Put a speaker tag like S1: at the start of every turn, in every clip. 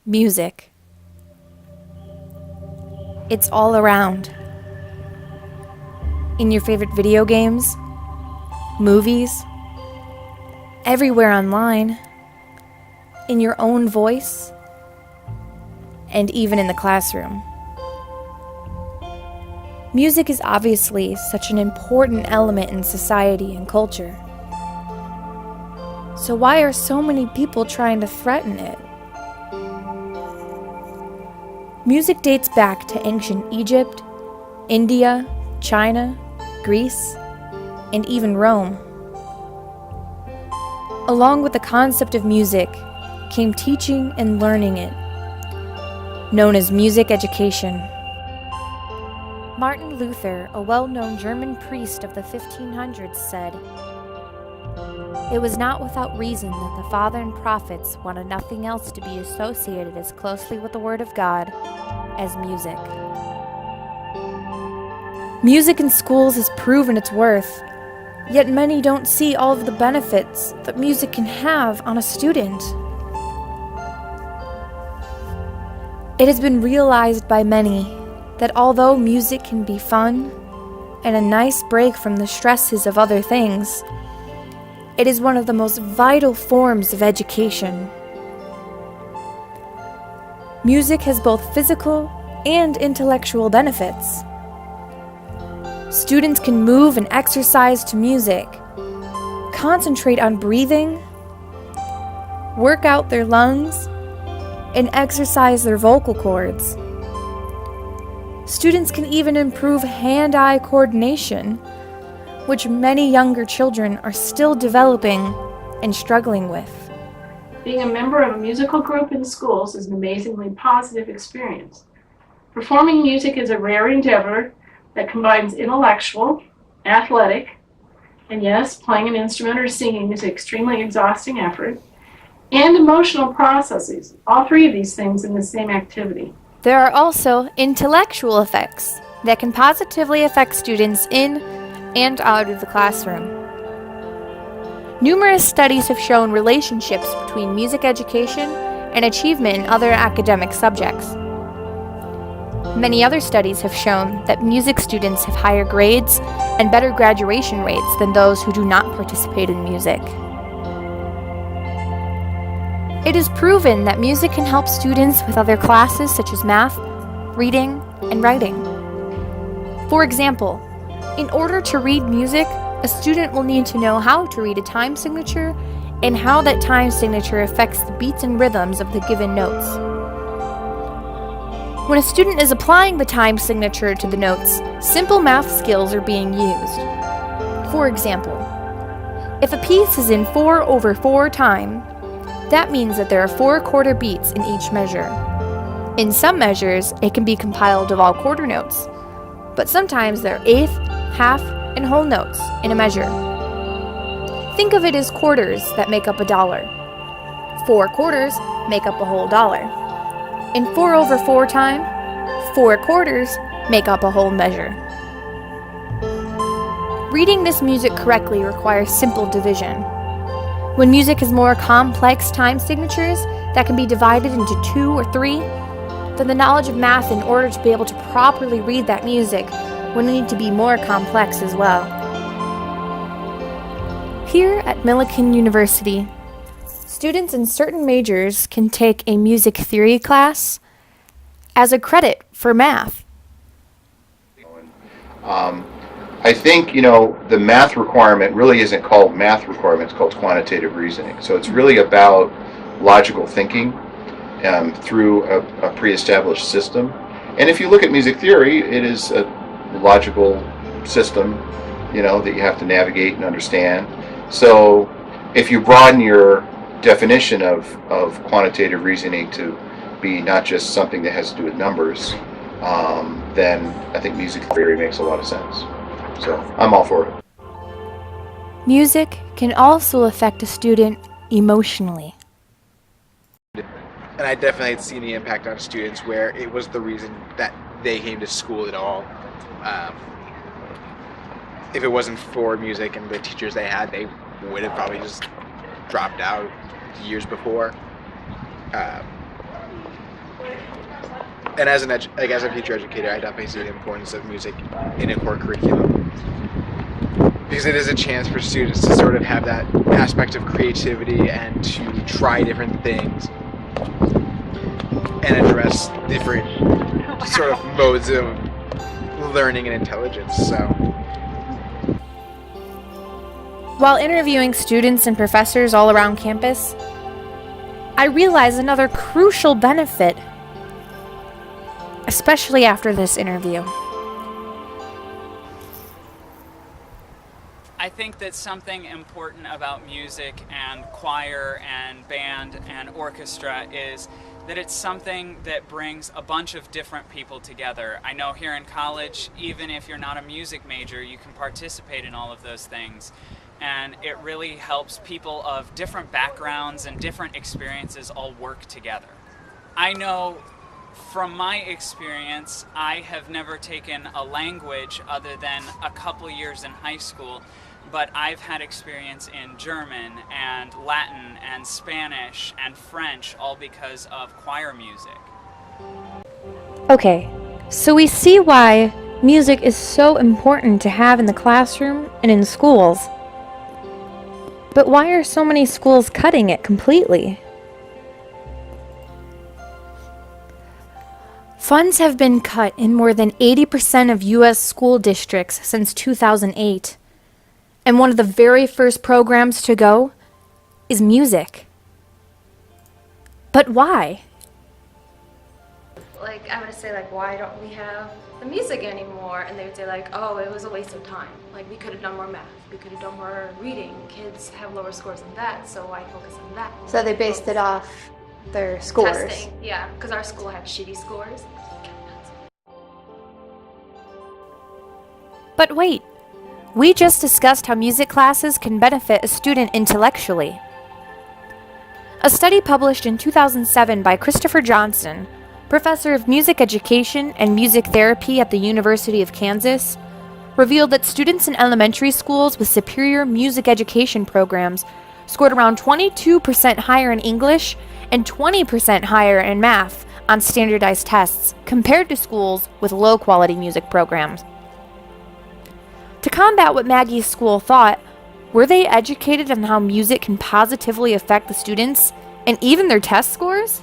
S1: Music. It's all around. In your favorite video games, movies, everywhere online, in your own voice, and even in the classroom. Music is obviously such an important element in society and culture. So why are so many people trying to threaten it? Music dates back to ancient Egypt, India, China, Greece, and even Rome. Along with the concept of music came teaching and learning it, known as music education. Martin Luther, a well-known German priest of the 1500s, said, "It was not without reason that the Father and prophets wanted nothing else to be associated as closely with the Word of God as music." Music in schools has proven its worth, yet many don't see all of the benefits that music can have on a student. It has been realized by many that although music can be fun and a nice break from the stresses of other things, it is one of the most vital forms of education. Music has both physical and intellectual benefits. Students can move and exercise to music, concentrate on breathing, work out their lungs, and exercise their vocal cords. Students can even improve hand-eye coordination, which many younger children are still developing and struggling with.
S2: Being a member of a musical group in schools is an amazingly positive experience. Performing music is a rare endeavor that combines intellectual, athletic, and yes, playing an instrument or singing is an extremely exhausting effort, and emotional processes, all three of these things in the same activity.
S1: There are also intellectual effects that can positively affect students in and out of the classroom. Numerous studies have shown relationships between music education and achievement in other academic subjects. Many other studies have shown that music students have higher grades and better graduation rates than those who do not participate in music. It is proven that music can help students with other classes such as math, reading, and writing. For example, in order to read music, a student will need to know how to read a time signature and how that time signature affects the beats and rhythms of the given notes. When a student is applying the time signature to the notes, simple math skills are being used. For example, if a piece is in 4/4 time, that means that there are 4 quarter beats in each measure. In some measures, it can be compiled of all quarter notes, but sometimes there are eighth, half, and whole notes in a measure. Think of it as quarters that make up a dollar. 4 quarters make up a whole dollar. In 4/4 time, 4 quarters make up a whole measure. Reading this music correctly requires simple division. When music has more complex time signatures that can be divided into 2 or 3, then the knowledge of math in order to be able to properly read that music will need to be more complex as well. Here at Millikan University, students in certain majors can take a music theory class as a credit for math.
S3: I think, the math requirement really isn't called math requirement, it's called quantitative reasoning. So it's really about logical thinking through a pre-established system. And if you look at music theory, it is a logical system, that you have to navigate and understand. So if you broaden your definition of quantitative reasoning to be not just something that has to do with numbers, then I think music theory makes a lot of sense. So I'm all for it.
S1: Music can also affect a student emotionally.
S4: And I definitely had seen the impact on students where it was the reason that they came to school at all. If it wasn't for music and the teachers they had, they would have probably just dropped out years before. And as as a future educator, I definitely see the importance of music in a core curriculum, because it is a chance for students to sort of have that aspect of creativity and to try different things and address different sort of modes of learning and intelligence. So,
S1: While interviewing students and professors all around campus, I realized another crucial benefit, especially after this interview.
S5: I think that something important about music and choir and band and orchestra is that it's something that brings a bunch of different people together. I know here in college, even if you're not a music major, you can participate in all of those things. And it really helps people of different backgrounds and different experiences all work together. I know from my experience, I have never taken a language other than a couple years in high school, but I've had experience in German and Latin and Spanish and French, all because of choir music.
S1: Okay, so we see why music is so important to have in the classroom and in schools. But why are so many schools cutting it completely? Funds have been cut in more than 80% of U.S. school districts since 2008. And one of the very first programs to go is music. But why?
S6: Like, I would say, like, why don't we have the music anymore? And they would say, like, oh, it was a waste of time. Like, we could have done more math. We could have done more reading. Kids have lower scores than that, so why focus on that?
S7: So they based it off their scores.
S6: Testing, yeah, because our school had shitty scores.
S1: But wait, we just discussed how music classes can benefit a student intellectually. A study published in 2007 by Christopher Johnson, professor of music education and music therapy at the University of Kansas, revealed that students in elementary schools with superior music education programs scored around 22% higher in English and 20% higher in math on standardized tests compared to schools with low-quality music programs. To combat what Maggie's school thought, were they educated on how music can positively affect the students and even their test scores?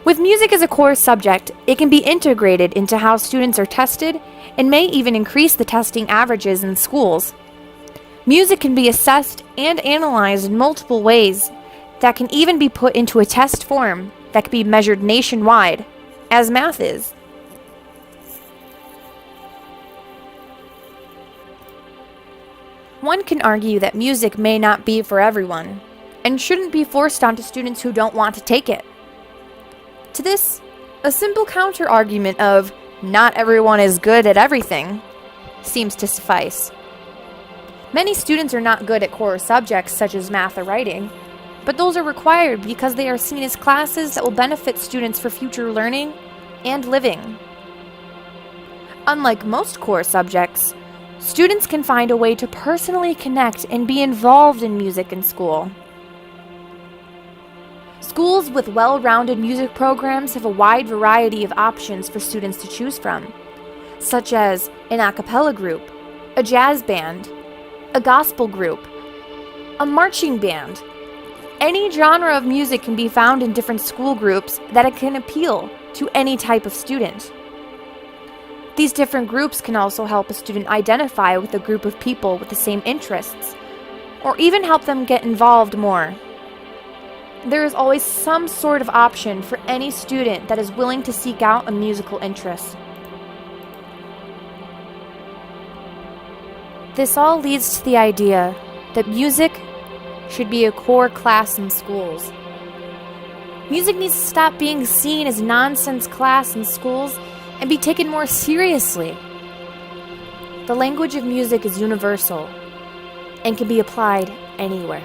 S1: With music as a core subject, it can be integrated into how students are tested and may even increase the testing averages in schools. Music can be assessed and analyzed in multiple ways that can even be put into a test form that can be measured nationwide, as math is. One can argue that music may not be for everyone, and shouldn't be forced onto students who don't want to take it. To this, a simple counter-argument of, not everyone is good at everything, seems to suffice. Many students are not good at core subjects such as math or writing, but those are required because they are seen as classes that will benefit students for future learning and living. Unlike most core subjects, students can find a way to personally connect and be involved in music in school. Schools with well-rounded music programs have a wide variety of options for students to choose from, such as an a cappella group, a jazz band, a gospel group, a marching band. Any genre of music can be found in different school groups that it can appeal to any type of student. These different groups can also help a student identify with a group of people with the same interests, or even help them get involved more. There is always some sort of option for any student that is willing to seek out a musical interest. This all leads to the idea that music should be a core class in schools. Music needs to stop being seen as nonsense class in schools and be taken more seriously. The language of music is universal and can be applied anywhere.